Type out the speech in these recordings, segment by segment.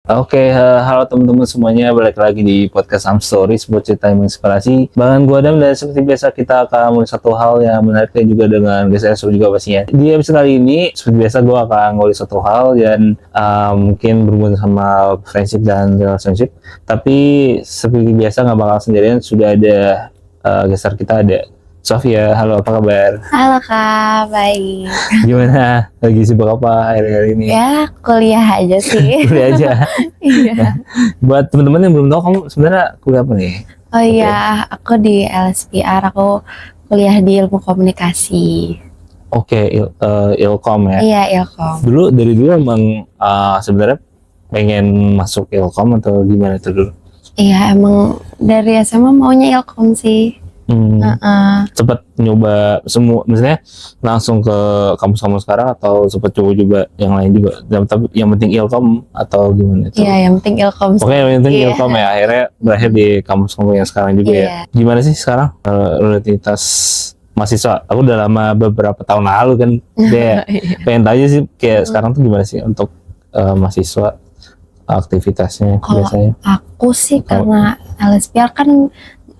Oke, halo teman-teman semuanya, balik lagi di podcast Am Stories, buat cerita yang menginspirasi. Bahan gua Adam, dan seperti biasa kita akan mulai satu hal yang menarik dan juga dengan geser juga pastinya. Di episode kali ini, seperti biasa gua akan ngulik satu hal dan mungkin berhubungan sama friendship dan relationship. Tapi seperti biasa nggak bakal sendirian, sudah ada geser kita, ada Sofia. Halo, apa kabar? Halo Kak, baik. Gimana? Lagi sibuk apa akhir-akhir ini? Ya, kuliah aja sih. Kuliah aja. Iya. Buat teman-teman yang belum tahu, kamu sebenarnya kuliah apa nih? Oh iya, aku di LSPR, aku kuliah di ilmu komunikasi. Oke, Ilkom ya. Iya, Ilkom. Dulu dari dulu emang sebenarnya pengen masuk Ilkom atau gimana itu dulu? Iya, emang dari SMA maunya Ilkom sih. Cepet nyoba semua, misalnya langsung ke kampus-kampus sekarang atau cepet coba juga yang lain juga? Tapi yang penting Ilkom atau gimana itu? Iya, yang penting Ilkom sih. Oke, yang penting Iya. Ilkom ya. Akhirnya berakhir di kampus-kampus yang sekarang juga ya. Iya. Gimana sih sekarang rutinitas mahasiswa? Aku udah lama beberapa tahun lalu kan, kayak Iya. pengen tanya sih kayak sekarang tuh gimana sih untuk mahasiswa aktivitasnya Kalau biasanya? aku sih karena LSPR kan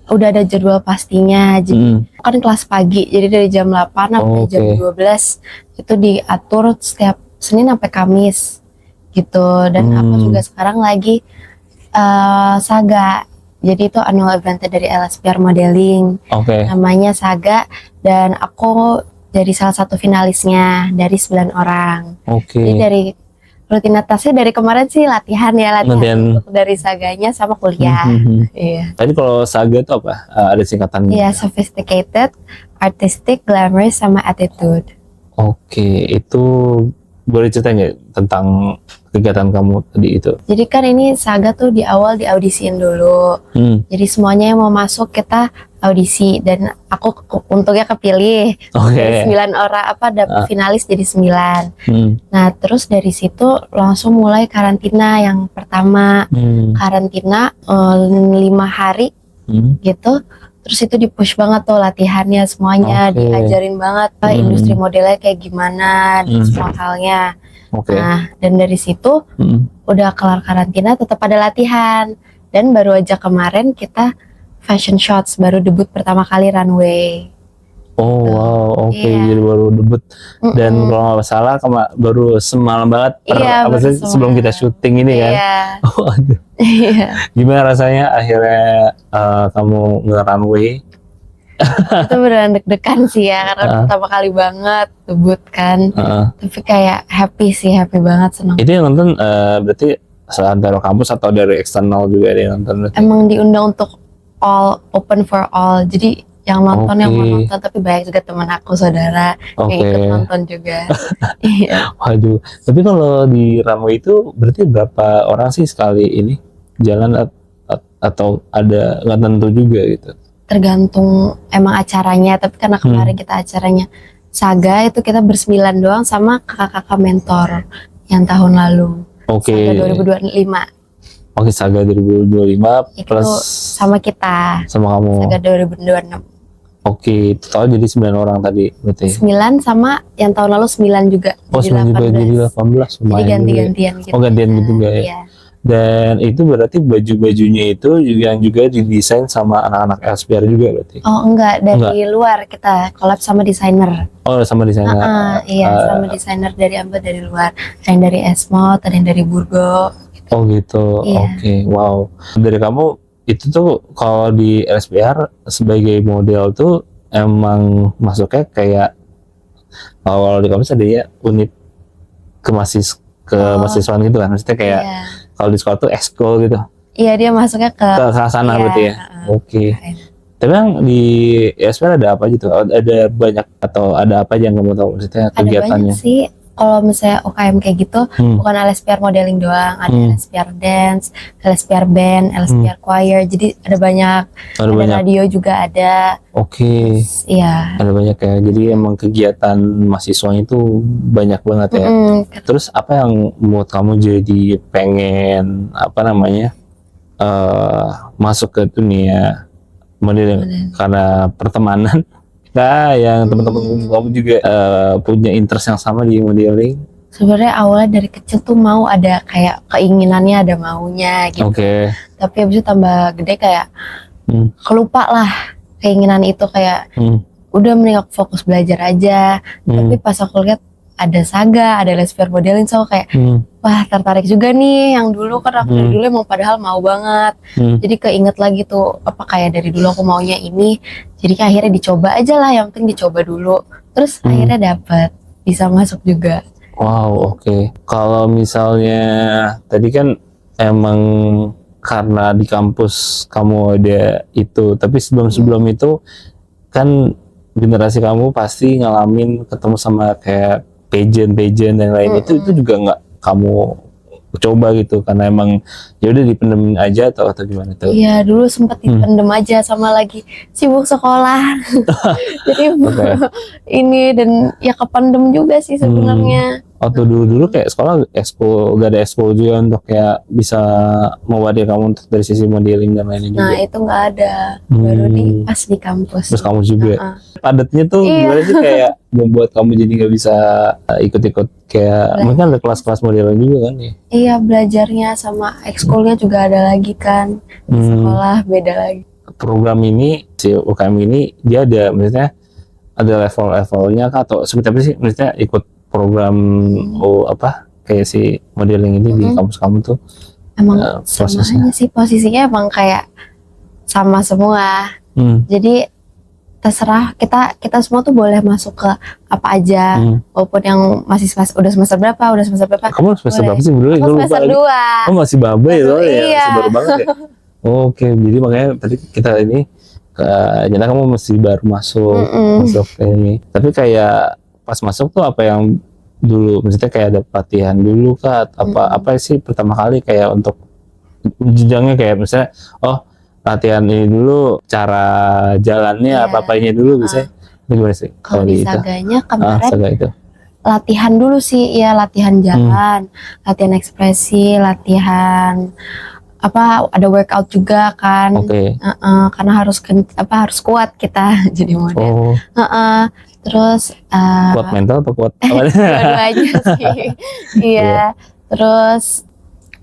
udah ada jadwal pastinya, jadi kan kelas pagi, jadi dari jam 8 sampai jam 12 itu diatur setiap Senin sampai Kamis gitu. Dan aku juga sekarang lagi Saga, jadi itu annual event dari LSPR Modeling, namanya Saga, dan aku jadi salah satu finalisnya dari 9 orang. Jadi dari rutinitasnya dari kemarin sih latihan untuk dari Saganya sama kuliah. Iya. Tadi kalau Saga itu apa? Ada singkatannya? Iya, sophisticated, artistic, glamorous, sama attitude. Oke, itu boleh cerita nggak tentang kegiatan kamu tadi itu? Jadi kan ini Saga tuh di awal diaudisiin dulu. Jadi semuanya yang mau masuk kita audisi, dan aku untungnya kepilih. Dari 9 orang dapet finalis jadi 9. Nah, terus dari situ langsung mulai karantina yang pertama. Karantina 5 hari gitu. Terus itu di-push banget tuh latihannya semuanya, diajarin banget industri modelnya kayak gimana dan semua halnya. Nah, dan dari situ udah kelar karantina tetap ada latihan, dan baru aja kemarin kita fashion shots, baru debut pertama kali runway. Oh wow, jadi baru debut. Dan kalau nggak salah baru semalam banget sebelum kita syuting ini kan. Oh, aduh. Gimana rasanya akhirnya kamu nge-runway? Itu beneran deg-degan sih ya, karena pertama kali banget debut kan. Tapi kayak happy banget, senang. Itu yang nonton berarti dari kampus atau dari eksternal juga ada yang nonton? Emang diundang untuk all, open for all, jadi yang nonton yang mau nonton, tapi banyak juga teman aku, saudara yang ikut nonton juga. Iya. Waduh, tapi kalau di runway itu berarti berapa orang sih sekali ini jalan atau ada nggak tentu juga gitu? Tergantung emang acaranya, tapi karena kemarin kita acaranya Saga, itu kita bersembilan doang sama kakak-kakak mentor yang tahun lalu. Saga 2025. Saga 2025 itu plus sama kita. Sama kamu. Saga 2026. Total jadi 9 orang tadi berarti. 9 sama yang tahun lalu 9 juga. Oh, 9 juga jadi 18. Jadi ganti-gantian gitu. Oh, gantian gitu enggak ya? Iya. Dan itu berarti baju-bajunya itu yang juga didesain sama anak-anak LSPR juga berarti? Oh enggak, dari luar kita collab sama desainer. Oh, sama desainer. Iya, sama desainer dari luar. Ada yang dari Esmod, ada yang dari Burgo. Gitu. Oh gitu, wow. Dari kamu itu tuh kalau di LSPR sebagai model tuh emang masuknya kayak kalau di kampus ada ya unit mahasiswaan gitu kan, maksudnya kayak kalau di sekolah tuh ekskul gitu. Iya, dia masuknya ke sana berarti ya. Tapi yang di LSPR ada apa gitu? Ada banyak atau ada apa aja yang kamu tahu maksudnya kegiatannya? Ada banyak sih. kalau misalnya UKM kayak gitu, bukan LSPR modeling doang, ada LSPR dance, LSPR band, LSPR choir, jadi ada banyak, ada radio juga ada. Oke. Iya. Ada banyak ya, jadi emang kegiatan mahasiswanya itu banyak banget ya. Terus apa yang membuat kamu jadi pengen masuk ke dunia modeling? Karena pertemanan? Nah, yang teman-teman kamu juga punya interest yang sama di modeling? Sebenarnya awalnya dari kecil tuh mau ada kayak keinginannya, ada maunya gitu. Tapi abis itu tambah gede kayak kelupa lah keinginan itu, kayak udah mending aku fokus belajar aja. Tapi pas aku lihat ada Saga, ada LSPR modeling, so kayak wah tertarik juga nih. Yang dulu kan aku dari dulu emang padahal mau banget. Jadi keinget lagi tuh apa kayak dari dulu aku maunya ini. Jadi akhirnya dicoba aja lah, yang penting dicoba dulu. Terus akhirnya dapet, bisa masuk juga. Wow, oke. Kalau misalnya tadi kan emang karena di kampus kamu ada itu, tapi sebelum itu kan generasi kamu pasti ngalamin ketemu sama kayak pageant dan lain itu juga nggak kamu coba gitu karena emang ya udah dipendemin aja atau gimana tuh? Iya, dulu sempat dipendem aja sama lagi sibuk sekolah. Jadi ini dan ya kependem juga sih sebenarnya. Waktu dulu kayak sekolah gak ada ekskul juga untuk kayak bisa mewadahi kamu untuk dari sisi modeling dan lainnya juga. Nah itu nggak ada, baru pas di kampus. Terus kamu juga padatnya tuh gimana sih kayak membuat kamu jadi nggak bisa ikut-ikut kayak mungkin ada kelas-kelas modeling juga kan ya? Iya, belajarnya sama ekskulnya juga ada lagi kan, di sekolah beda lagi. Program ini si UKM ini dia ada maksudnya ada level-levelnya kah atau seperti apa sih maksudnya ikut program kayak si modeling ini di kampus kamu tuh? Emang sama aja sih, posisinya emang kayak sama semua. Jadi terserah kita semua tuh boleh masuk ke apa aja, walaupun yang masih udah semester berapa. Kamu semester berapa sih dulu? Aku semester 2. Oh masih babe ya, iya. Masih baru banget ya. Oke, jadi makanya tadi kita ini nyata kamu masih baru masuk kayak ini. Tapi kayak pas masuk tuh apa yang dulu, maksudnya kayak ada pelatihan dulu kah? Apa sih pertama kali kayak untuk jenjangnya kayak misalnya latihan ini dulu, cara jalannya apa-apanya dulu bisa. Gimana sih? Kalau di Saganya kemarin Saga itu latihan dulu sih, ya latihan jalan, latihan ekspresi, latihan ada workout juga kan. Karena harus kuat kita jadi model. Terus kuat mental atau kuat dua-duanya sih. Iya. Terus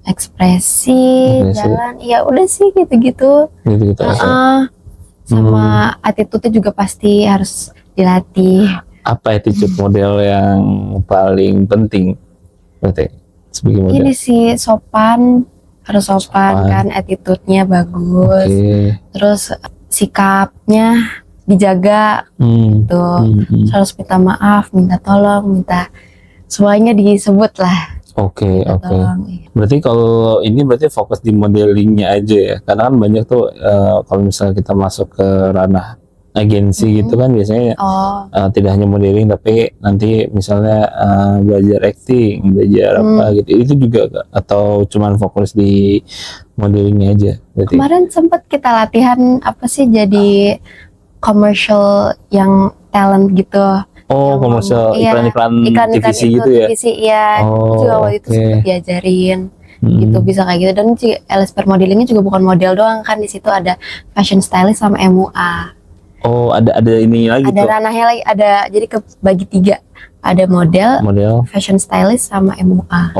ekspresi, jalan, ya udah sih gitu-gitu. Sama attitude juga pasti harus dilatih. Apa attitude model yang paling penting berarti sebagai model? Ini sih sopan, harus sopan kan, attitude-nya bagus. Terus sikapnya dijaga gitu. Harus minta maaf, minta tolong, minta semuanya disebut lah. Berarti kalau ini berarti fokus di modelingnya aja ya, karena kan banyak tuh kalau misalnya kita masuk ke ranah agensi gitu kan biasanya tidak hanya modeling tapi nanti misalnya belajar acting, belajar apa gitu, itu juga gak? Atau cuman fokus di modelingnya aja berarti? Kemarin sempat kita latihan jadi commercial yang talent gitu. Komersial, iklan TVC gitu ya? TVC, iya. Juga waktu itu sempat diajarin gitu, bisa kayak gitu. Dan LSPR modelingnya juga bukan model doang kan, di situ ada fashion stylist sama MUA. Ada ini lagi ada tuh? Ada ranahnya lagi, jadi kebagi 3. Ada model, fashion stylist sama MUA.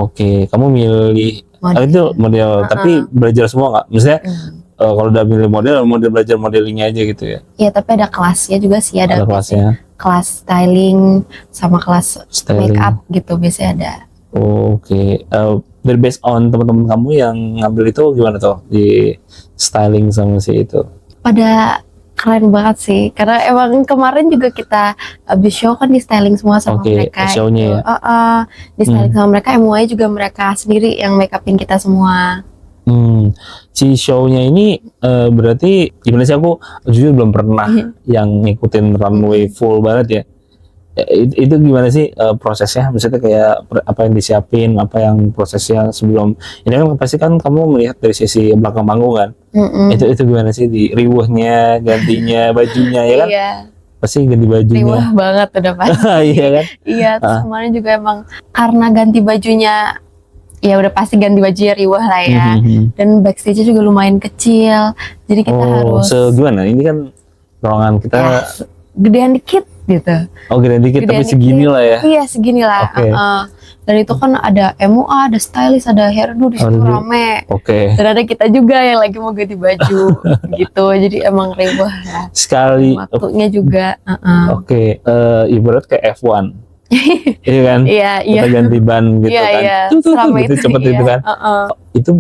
Kamu milih itu model, tapi belajar semua nggak? Misalnya kalau udah milih model belajar modelingnya aja gitu ya? Iya, tapi ada kelasnya juga sih, ada kelasnya. Kelas styling sama kelas make up gitu biasanya ada. Dari based on teman-teman kamu yang ngambil itu gimana tuh di styling sama si itu? Pada keren banget sih, karena emang kemarin juga kita habis show kan di styling semua sama mereka. Show-nya gitu. Di styling sama mereka, MUA juga mereka sendiri yang make upin kita semua. Si show-nya ini berarti gimana sih, aku jujur belum pernah yang ngikutin runway full banget ya. Itu gimana sih prosesnya? Maksudnya kayak apa yang disiapin, apa yang prosesnya sebelum ini kan pasti kan kamu melihat dari sisi belakang panggung kan? Itu gimana sih di riuhnya, gantinya bajunya ya kan? Iya. Pasti ganti bajunya. Riuh banget udah pasti. Iya kan? Iya, terus kemarin juga emang karena ganti bajunya, ya udah pasti ganti bajunya riuh lah ya. Dan backstage-nya juga lumayan kecil, jadi kita harus. Segimana? Ini kan ruangan kita. Ya, gedean dikit gitu. Oh, gedean dikit tapi segini lah ya. Iya, segini lah. Okay. Dan itu kan ada MUA, ada stylist, ada hairdo di situ rame. Dan ada kita juga yang lagi mau ganti baju gitu. Jadi emang riuh ya. Sekali. Waktunya juga. Ibarat kayak F1. Iya kan? Iya. Kita ganti ban gitu kan. Iya. Gitu cepet itu kan. Itu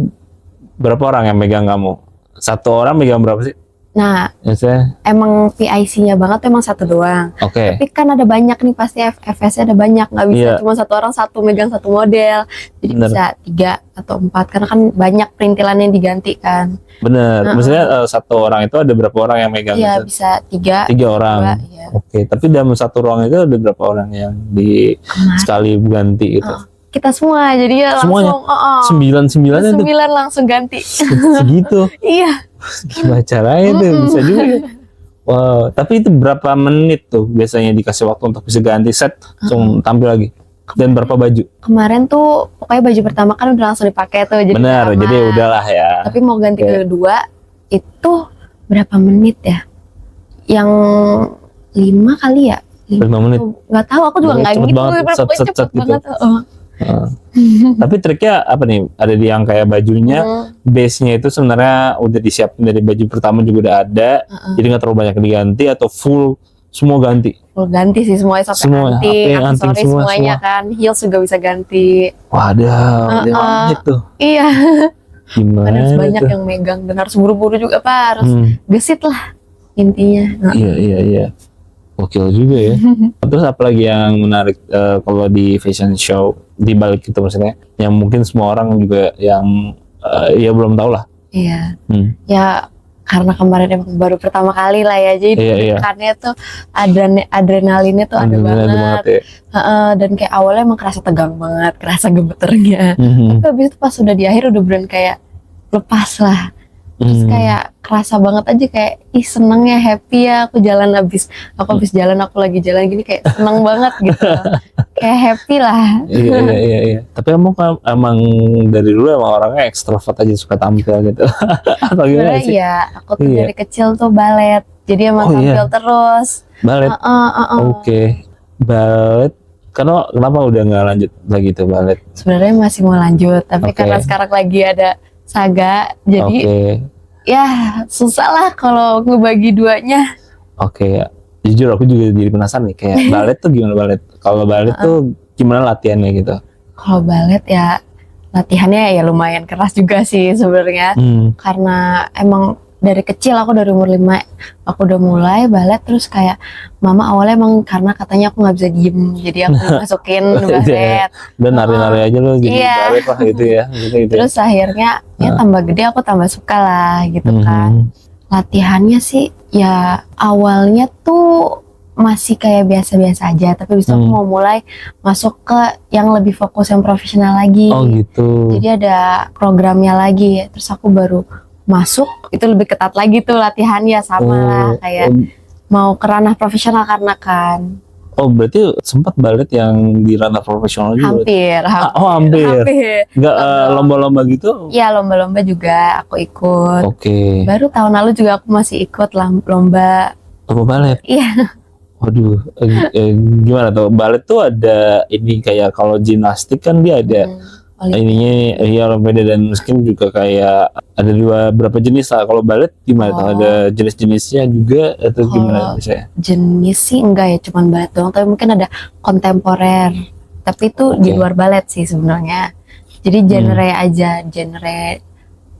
berapa orang yang megang kamu? Satu orang megang berapa sih? Nah, emang PIC-nya banget tuh emang satu doang. Tapi kan ada banyak nih pasti FS-nya ada banyak, nggak bisa cuma satu orang megang satu model. Jadi bisa 3 atau 4 karena kan banyak perintilan yang diganti kan. Bener. Maksudnya satu orang itu ada berapa orang yang megang? Iya, bisa 3 orang. 2, ya. Tapi dalam satu ruang itu ada berapa orang yang sekali ganti itu? Kita semua, jadi ya semuanya? langsung 9 itu? 9 langsung ganti. Segitu? Iya. Gimana caranya tuh bisa juga. Wow, tapi itu berapa menit tuh biasanya dikasih waktu untuk bisa ganti set, langsung tampil lagi? Dan berapa baju? Kemarin tuh pokoknya baju pertama kan udah langsung dipakai tuh. Jadi benar, jadi udahlah ya. Tapi mau ganti kedua itu berapa menit ya? Yang 5 kali ya? 5 menit? Nggak tahu, aku juga nggak gitu. Cepet banget. Tapi triknya apa nih? Ada di yang kayak bajunya, base-nya itu sebenarnya udah disiapin dari baju pertama juga udah ada, jadi nggak terlalu banyak diganti atau full semua ganti? Full ganti sih semuanya sampai aksesoris semuanya kan, heels juga bisa ganti. Waduh, itu. Iya. Gimana? Harus banyak yang megang dan harus buru-buru juga Pak, harus gesit lah intinya. Iya. Gokil juga ya. Terus apalagi yang menarik kalau di fashion show di balik itu maksudnya yang mungkin semua orang juga yang ya belum tahu lah. Iya. Ya karena kemarin emang baru pertama kali lah ya, jadi tekannya tuh adrenalinnya tuh ada banget. Ya. Dan kayak awalnya emang kerasa tegang banget, kerasa gemeternya. Tapi habis itu pas udah di akhir udah beneran kayak lepas lah. Terus kayak kerasa banget aja kayak seneng ya, happy ya, aku habis jalan aku lagi jalan gini kayak seneng banget gitu. Kayak happy lah. Iya. Tapi kamu emang dari dulu emang orangnya ekstrovert aja, suka tampil gitu. Atau gimana sih? Iya, aku tuh dari kecil tuh balet. Jadi emang tampil terus. Balet? Balet. Kenapa udah nggak lanjut lagi tuh balet? Sebenarnya masih mau lanjut, tapi karena sekarang lagi ada Saga, jadi ya susah lah kalau ngebagi duanya. Jujur aku juga jadi penasaran nih, kayak balet tuh gimana balet? Kalau balet tuh gimana latihannya gitu? Kalau balet ya latihannya ya lumayan keras juga sih sebenarnya, karena emang dari kecil, aku dari umur 5 aku udah mulai balet. Terus kayak mama awalnya emang karena katanya aku nggak bisa diem, jadi aku masukin balet dan nari-nari aja loh jadi balet lah gitu ya gitu. Terus akhirnya ya tambah gede aku tambah suka lah gitu kan. Latihannya sih ya awalnya tuh masih kayak biasa-biasa aja, tapi bisa aku mau mulai masuk ke yang lebih fokus yang profesional lagi. Jadi ada programnya lagi, terus aku baru masuk itu lebih ketat lagi tuh latihannya, sama lah kayak mau ke ranah profesional karena kan. Berarti sempat balet yang di ranah profesional juga? Hampir. Nggak lomba-lomba gitu? Iya, lomba-lomba juga aku ikut. Baru tahun lalu juga aku masih ikut lomba balet? Iya. Waduh, gimana tuh? Balet tuh ada ini kayak kalau gimnastik kan dia ada ininya olimpiade, dan mungkin juga kayak ada berapa jenis lah. Kalau balet gimana tuh? Ada jenis-jenisnya juga atau gimana misalnya? Jenis sih enggak ya, cuman balet doang, tapi mungkin ada kontemporer. Tapi itu di luar balet sih sebenarnya. Jadi genre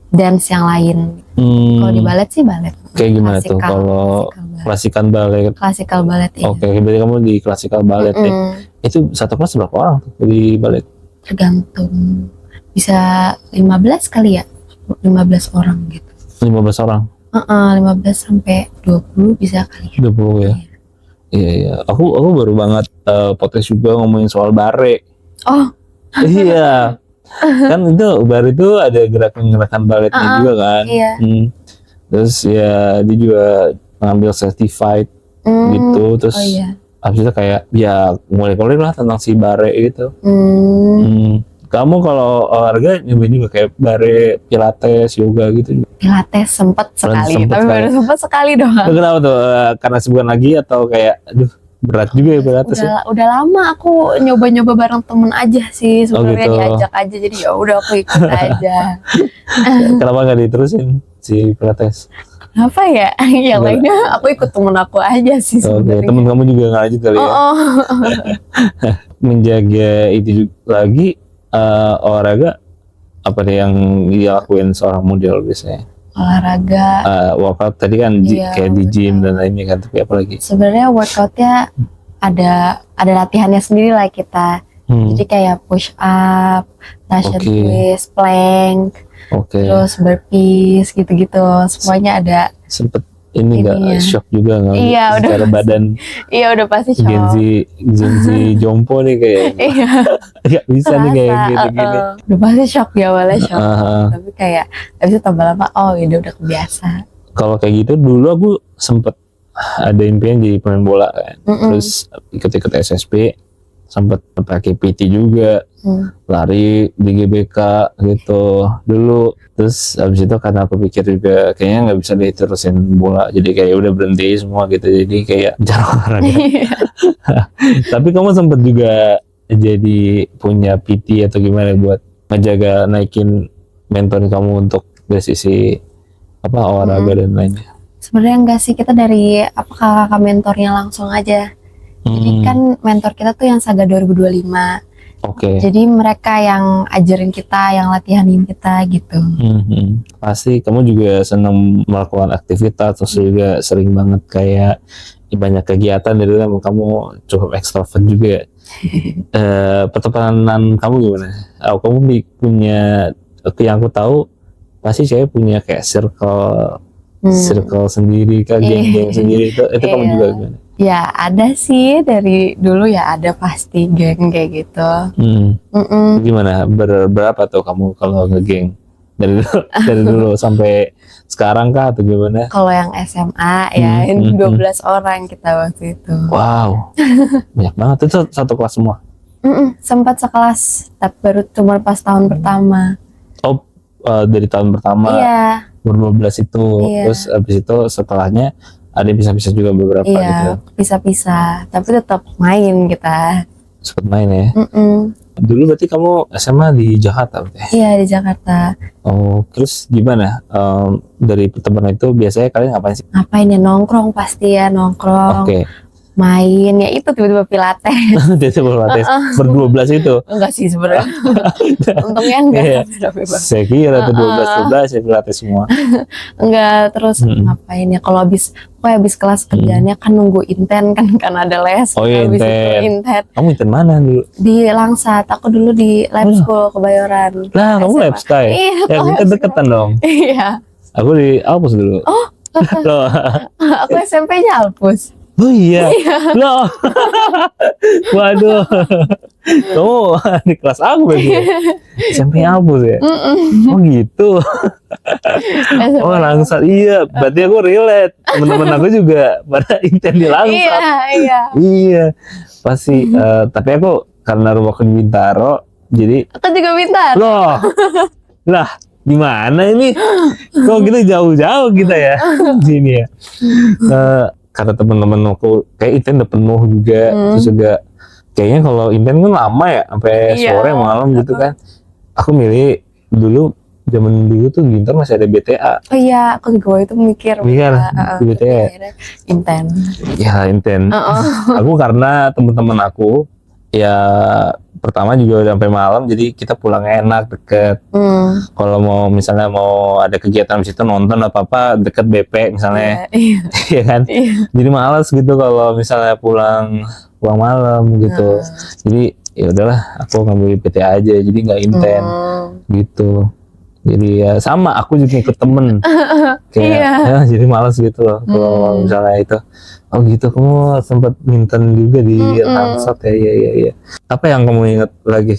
dance yang lain. Kalau di balet sih balet. Kayak gimana tuh kalau klasikan balet? Klasikal balet ya. Berarti kamu di klasikal balet ya. Itu satu kelas berapa orang tuh di balet? Tergantung, bisa 15 kali ya, 15 orang gitu. 15 orang? 15 sampai 20 bisa kali ya. 20 ya? Iya. Aku baru banget podcast juga ngomongin soal bare. Oh. Iya. Kan itu bare itu ada gerakan-gerakan baletnya juga kan. Iya. Terus ya dia juga ngambil certified gitu. Terus habis itu kayak ya mulai-mulai lah tentang si bare gitu. Kamu kalau olahraga nyobain juga kayak bare, pilates, yoga gitu? Pilates sempet sekali, tapi baru sempet sekali doang. Kenapa tuh? Karena sebulan lagi atau kayak aduh berat juga ya pilates? Udah lama aku nyoba-nyoba bareng temen aja sih sebenarnya, gitu. diajak aja, jadi ya udah aku ikut aja. Kenapa nggak diterusin si pilates? Apa ya? Yang lainnya aku ikut temen aku aja sih sebenarnya. Temen kamu juga nggak lanjut kali ya? Menjaga itu lagi olahraga apa nih yang dilakuin seorang model biasanya? Olahraga, workout tadi kan kayak di gym dan lainnya kan, tapi apa lagi? Sebenarnya workoutnya ada latihannya sendiri lah kita. Jadi kayak push up, Russian twist, plank, terus burpees gitu-gitu, semuanya ada. Sempet ini nggak shock juga nggak? Iya, secara udah badan. Iya udah pasti shock. Gen Z jompo nih kayak. Iya. Nggak bisa nih kayak gitu-gini. Udah pasti shock ya, awalnya shock. Tapi kayak habis itu tambah lama, oh ini udah kebiasa. Kalau kayak gitu dulu aku sempet ada impian jadi pemain bola kan. Terus ikut-ikut SSB, sempet pakai PT juga, lari di GBK gitu dulu. Terus habis itu karena aku pikir juga kayaknya nggak bisa diterusin bola, jadi kayak udah berhenti semua gitu, jadi kayak jarang olahraga. Tapi kamu sempet juga jadi punya PT atau gimana buat ngejaga naikin mentor kamu untuk dari sisi apa olahraga dan lainnya? Sebenarnya enggak sih, kita dari kakak mentornya langsung aja. Jadi kan mentor kita tuh yang Saga 2025. Jadi mereka yang ajarin kita, yang latihanin kita gitu. Pasti kamu juga senang melakukan aktivitas, terus juga sering banget kayak banyak kegiatan, dari kamu cukup ekstrovert juga. Pertemanan kamu gimana? Kamu punya, yang aku tahu pasti cewek punya kayak circle sendiri, geng-geng sendiri, itu kamu juga gimana? Ya ada sih, dari dulu ya ada pasti geng kayak gitu. Gimana? Berapa tuh kamu kalau ngegeng? Dari dulu sampai sekarang kah atau gimana? Kalau yang SMA ya 12 orang kita waktu itu. Wow, banyak banget. Itu satu kelas semua? Sempat sekelas, tapi baru cuma pas tahun pertama. Oh, dari tahun pertama ber-12 itu. Terus habis itu setelahnya ada pisah-pisah juga beberapa gitu. Iya, pisah-pisah, tapi tetap main kita. Sempat main ya? Dulu berarti kamu SMA di Jakarta? Iya, di Jakarta. Oh, terus gimana? Dari pertemanan itu biasanya kalian ngapain sih? Ngapain ya, nongkrong pasti ya, nongkrong. Main ya itu tiba-tiba pilates. Tiba-tiba pilates ber-12 itu? Enggak sih sebenarnya. Untungnya enggak. Saya kira tuh 12 ya pilates semua. Enggak, terus ngapain ya, kalau habis kelas kerjaannya kan nunggu inten kan ada les. Oh iya, inten. Kamu inten mana dulu? Di Langsat, aku dulu di Lab School Kebayoran. Lah, kamu Lab Sky? Iya, ya kita deketan dong. Iya. Aku di Alpus dulu. Oh, aku SMP-nya Alpus. Oh iya, loh, waduh, kamu di kelas aku berarti ya? SMP Alpus ya? Oh gitu. Oh Langsat, iya, berarti aku relate. Teman-teman aku juga pada inten di Langsat. Iya, pasti. Tapi aku karena rumahku di Bintaro, jadi. Aku juga Bintaro. Loh, lah. Gimana ini? Kok kita jauh-jauh kita ya? Sini ya. Karena teman-teman aku kayak inten udah penuh juga, terus juga kayaknya kalau inten kan lama ya, sampai sore malam gitu kan. Aku milih dulu, zaman dulu tuh di Inter masih ada BTA. Oh iya, aku juga itu mikir di BTA. Inten. Ya inten. Aku karena teman-teman aku ya pertama juga udah sampai malam, jadi kita pulang enak, deket. Kalau mau misalnya mau ada kegiatan di situ nonton apa deket BP misalnya, iya kan. Jadi malas gitu kalau misalnya pulang malam gitu. Jadi ya udahlah, aku ngambil PT aja, jadi nggak inten gitu. Jadi ya sama, aku juga ikut temen kayak ya, jadi malas gitu loh kalau misalnya itu. Oh gitu, kamu sempat minten juga di Langsat ya. Iya. Apa yang kamu ingat lagi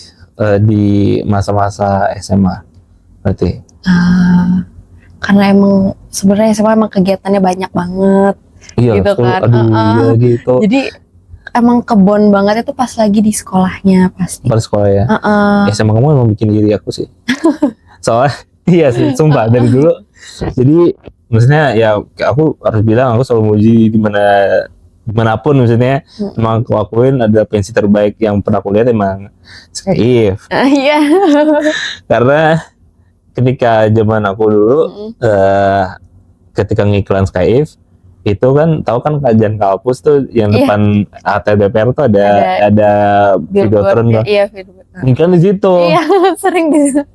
di masa-masa SMA berarti? Karena emang sebenarnya SMA emang kegiatannya banyak banget. Iya, gitu kan. Iya gitu. Jadi emang kebon banget itu pas lagi di sekolahnya pasti. Pas sekolah ya. SMA kamu emang bikin diri aku sih. Soalnya iya sih, sumpah dari dulu. Jadi maksudnya ya aku harus bilang aku selalu muji dimanapun maksudnya. Emang aku akuin ada pensi terbaik yang pernah aku lihat emang Skyif. Iya. Karena ketika zaman aku dulu ketika ngiklan Skyif itu kan tahu kan kajian kampus tuh yang depan ATBPR tuh ada Videotron kan. Iya, Videotron. Iklan di situ. Iya, sering di situ.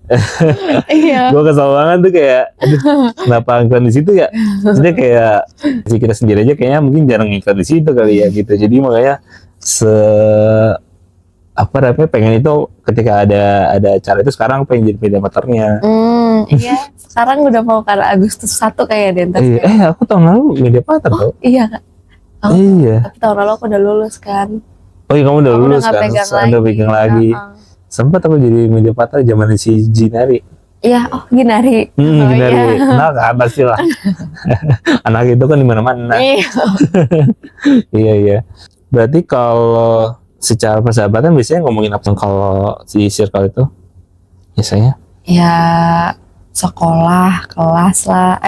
Iya. Gue kesel banget tuh kayak, aduh, kenapa iklan di situ ya? Maksudnya kayak si kita sendiri aja kayaknya mungkin jarang iklan di situ kali ya gitu. Jadi makanya pengen itu ketika ada acara itu sekarang pengen jadi media maternya. Iya, sekarang udah mau karena Agustus 1 kayaknya deh. Aku tahun lalu media mater tau. Iya Kak. Iya. Tapi tahun lalu aku udah lulus kan. Oh iya, kamu udah lulus kan? Udah pegang lagi. Sempat aku jadi media mater zaman si Ginari. Iya, Ginari. Ginari. Nah, kan pasti lah. Anak itu kan di mana-mana. Iya. Berarti kalau secara persahabatan biasanya ngomongin apa kalau di circle itu? Biasanya? Ya sekolah, kelas lah,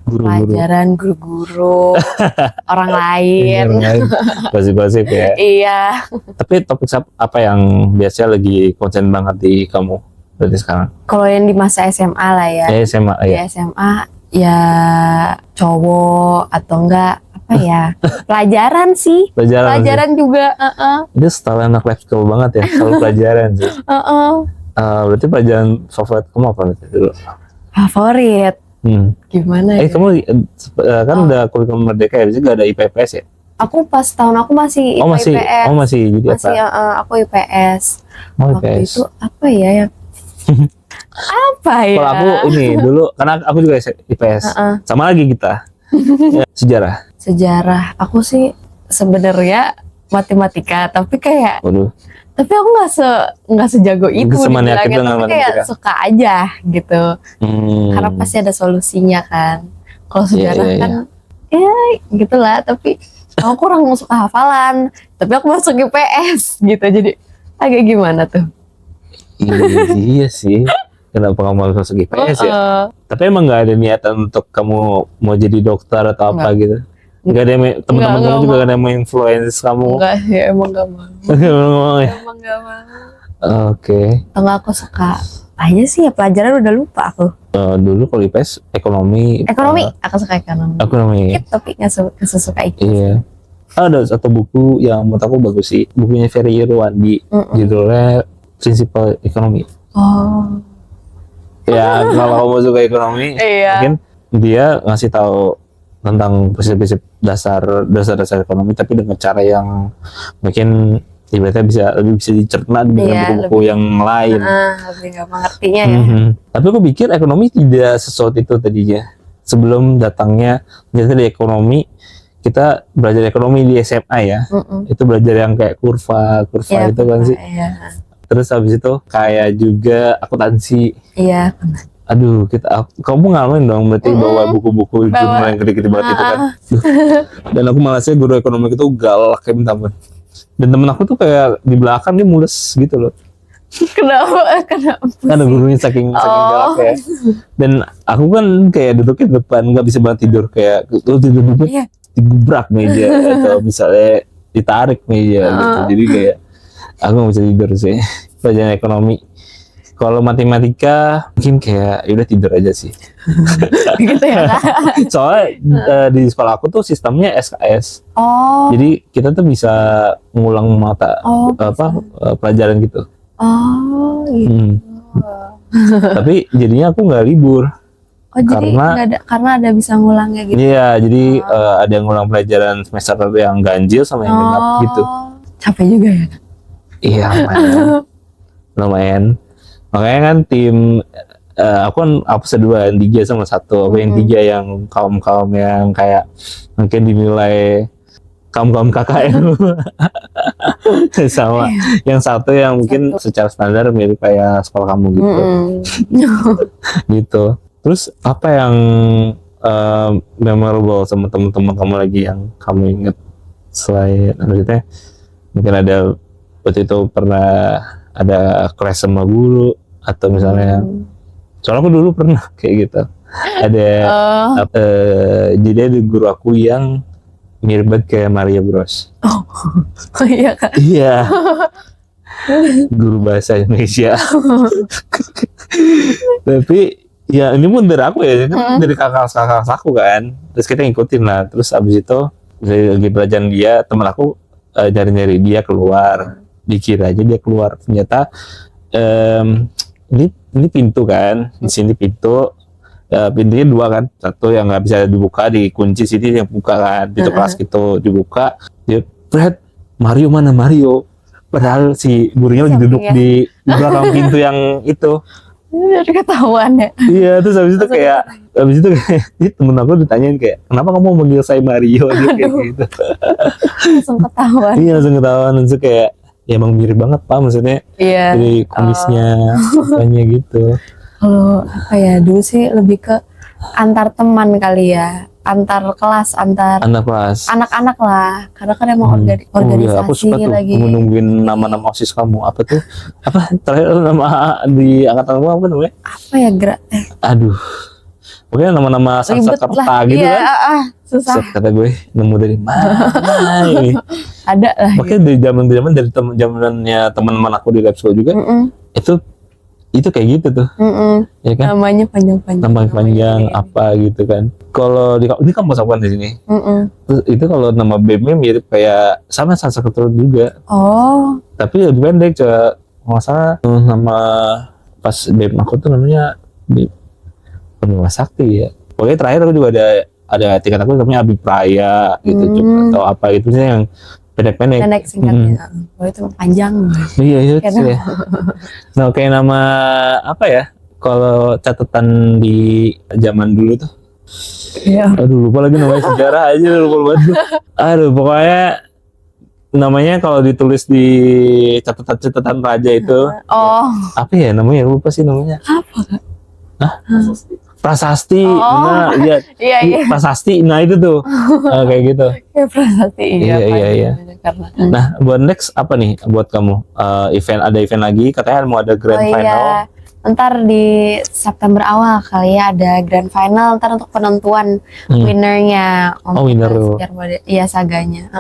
pelajaran, guru-guru, orang lain. Gosip-gosip ya. Iya. Tapi topik apa yang biasanya lagi konsen banget di kamu berarti sekarang? Kalau yang di masa SMA lah ya. SMA ya. Di SMA ya cowok atau enggak apa ya? Pelajaran sih. Pelajaran juga. Itu style anak life skill banget ya, selalu pelajaran sih. Berarti pelajaran favorit kamu apa dulu? Favorit? Gimana ya? Kamu kan udah kurikulum merdeka ya, jadi gak ada IPS ya? Aku pas tahun aku masih IPS. Masih jadi masih, apa? Aku IPS. Waktu IPS. Itu apa ya yang apa ya? Kalau aku ini dulu, karena aku juga IPS. Sama lagi kita. Sejarah. Aku sih sebenarnya matematika, tapi kayak tapi aku nggak sejago itu dibilangnya, tapi kayak suka aja gitu. Karena pasti ada solusinya kan. Kalau sejarah kan gitulah, tapi aku kurang suka hafalan, tapi aku masuk IPS gitu, jadi agak gimana tuh. Iya sih, kenapa kamu masuk IPS ya? Tapi emang nggak ada niatan untuk kamu mau jadi dokter atau apa gitu? Nggak ada teman-teman kamu juga nggak ada yang influence kamu? Enggak sih, emang nggak mau. Emang nggak mau. Oke. Kalau aku suka aja sih ya, pelajaran udah lupa aku. Dulu kalau IPS ekonomi. Aku suka ekonomi. Tapi nggak suka itu. Iya. Ada satu buku yang menurut aku bagus sih, bukunya Ferry Irwandi, judulnya Prinsipal Ekonomi. Ya kalau kamu suka ekonomi, mungkin dia ngasih tahu tentang prinsip-prinsip dasar ekonomi, tapi dengan cara yang mungkin ibaratnya lebih bisa dicerna dengan buku-buku yang lain. Lebih gampang ngertinya ya. Tapi aku pikir ekonomi tidak sesuatu itu tadinya. Sebelum datangnya ternyata di ekonomi, kita belajar ekonomi di SMA ya. Itu belajar yang kayak kurva itu kan sih. Terus habis itu kayak juga akuntansi. Iya. Aduh, kamu ngalamin dong berarti bawa buku-buku jurnal yang gede-gede banget itu kan. Dan aku malasnya guru ekonomi itu galak kayak minta ampun. Dan temen aku tuh kayak di belakang dia mules gitu loh. Kenapa? Karena gurunya saking galak ya. Dan aku kan kayak duduknya di depan, nggak bisa banget tidur, kayak tidur digubrak meja atau misalnya ditarik meja gitu. Jadi kayak aku nggak bisa tidur sih. Pelajaran ekonomi. Kalau matematika mungkin kayak udah tidur aja sih. Gitu ya. Soalnya di sekolah aku tuh sistemnya SKS. Jadi kita tuh bisa ngulang mata pelajaran gitu. Gitu. Tapi jadinya aku nggak libur. Karena ada bisa ngulangnya gitu. Iya, jadi ada yang ngulang pelajaran semester yang ganjil sama yang genap gitu. Capek juga ya. Iya, lumayan. Makanya kan tim aku kan hapus dua, yang 3 sama 1. Apa yang 3 yang kaum yang kayak mungkin dinilai kaum KKN sama yang 1 yang mungkin secara standar mirip kayak sekolah kamu gitu. Gitu. Terus apa yang memorable sama teman-teman kamu lagi yang kamu ingat selain maksudnya mungkin ada waktu itu pernah ada crash sama guru atau misalnya soalnya aku dulu pernah kayak gitu ada jadi ada guru aku yang mirip banget kayak Maria Bros. Oh iya Kak. Iya. Guru bahasa Indonesia. Tapi ya ini pun dari aku ya, kan dari kakak aku kan. Terus kita ngikutin lah. Terus abis itu lagi belajar dia, teman aku nyari dia keluar. Dikira aja dia keluar. Ternyata ini pintu kan. Di sini pintu. Pintunya 2 kan, 1 yang nggak bisa dibuka, dikunci, sini yang buka kan, pintu kelas gitu dibuka, dia Fred, Mario mana Mario, padahal si gurunya lagi duduk di belakang pintu yang itu. Jadi ketahuan ya. Iya, terus habis itu kayak temen aku ditanyain kayak kenapa kamu manggil saya Mario kayak gitu. Langsung ketahuan. Iya langsung ketahuan, langsung kayak ya emang mirip banget Pak, maksudnya dari kumisnya apanya gitu. Kalau apa ya dulu sih lebih ke antar teman kali ya, antar kelas, antar kelas, anak-anak lah, karena kan emang organisasi iya, aku suka tuh lagi. menungguin nama-nama OSIS kamu apa tuh? Apa terakhir nama di angkatan kamu apa namanya? Apa ya Aduh, pokoknya nama-nama Sanskerta gitu iya, kan? Susah. Kata gue nemu dari mana ini? Ada lah. Makanya dari zaman dari zamannya teman-teman aku di lab school juga itu kayak gitu tuh, ya kan? Namanya panjang-panjang. Apa gitu kan? Kalau ini kampus apa di sini? Terus itu kalau nama BEM-nya mirip kayak sama Sanskerta juga. Oh. Tapi lebih pendek coba nggak salah nama pas BEM aku tuh namanya Bima Sakti ya. Pokoknya terakhir aku juga ada tingkat aku namanya Abipraya gitu coba atau apa gitu sih yang pendek Singkatnya. Oh itu panjang. Iya itu ya. Nah kayak nama apa ya? Kalau catatan di zaman dulu tuh. Iya. Aduh lupa lagi namanya, sejarah aja lupa banget. Aduh pokoknya namanya kalau ditulis di catatan raja itu. Apa ya namanya? Lupa sih namanya. Apa Kak? Prasasti, nah iya. Prasasti, nah itu tuh kayak gitu. Ya prasasti iya. Nah buat next apa nih buat kamu ada event lagi katanya mau ada grand final. Ntar di September awal kali ya ada grand final ntar untuk penentuan winnernya. Winner. Iya saganya.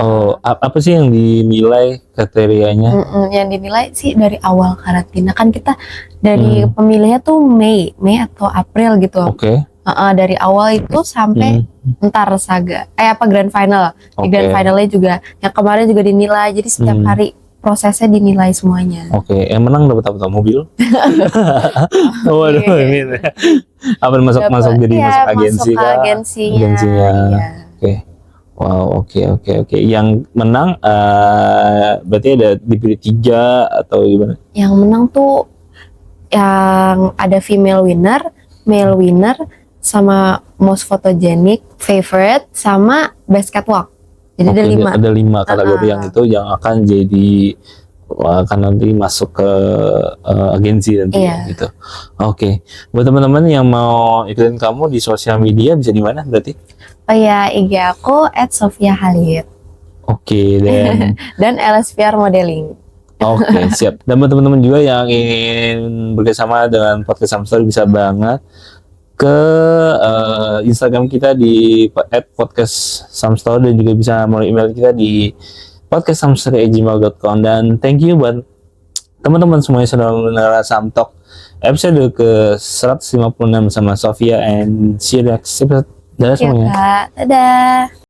Apa sih yang dinilai kriterianya? Yang dinilai sih dari awal karantina kan kita dari pemilihnya tuh Mei atau April gitu. Oke. Dari awal itu sampai ntar saga. Grand final. Di grand finalnya juga yang kemarin juga dinilai. Jadi setiap hari prosesnya dinilai semuanya. Oke, yang menang dapat apa? Mobil? Waduh, ini apa masuk jadi masuk agensi kah? Agensinya. Oke. Wow, oke. Yang menang berarti ada dipilih 3 atau gimana? Yang menang tuh yang ada female winner, male winner, sama most photogenic, favorite, sama best catwalk. Jadi ada 5 kategori yang itu yang akan jadi akan nanti masuk ke agensi nanti gitu. Oke. Buat teman-teman yang mau ikutin kamu di sosial media bisa di mana berarti? Oh ya, IG aku @sofia_halid. Oke, dan LSPR Modeling. Oke, siap. Dan buat teman-teman juga yang ingin bekerjasama dengan podcast Samstory bisa banget ke Instagram kita di @podcastsamstory dan juga bisa melalui email kita di podcastsamstory@gmail.com. Dan thank you buat teman-teman semuanya sudah mendengar Samtalk episode ke 156 sama Sofia and see you next episode. Dadah semuanya. Dadah.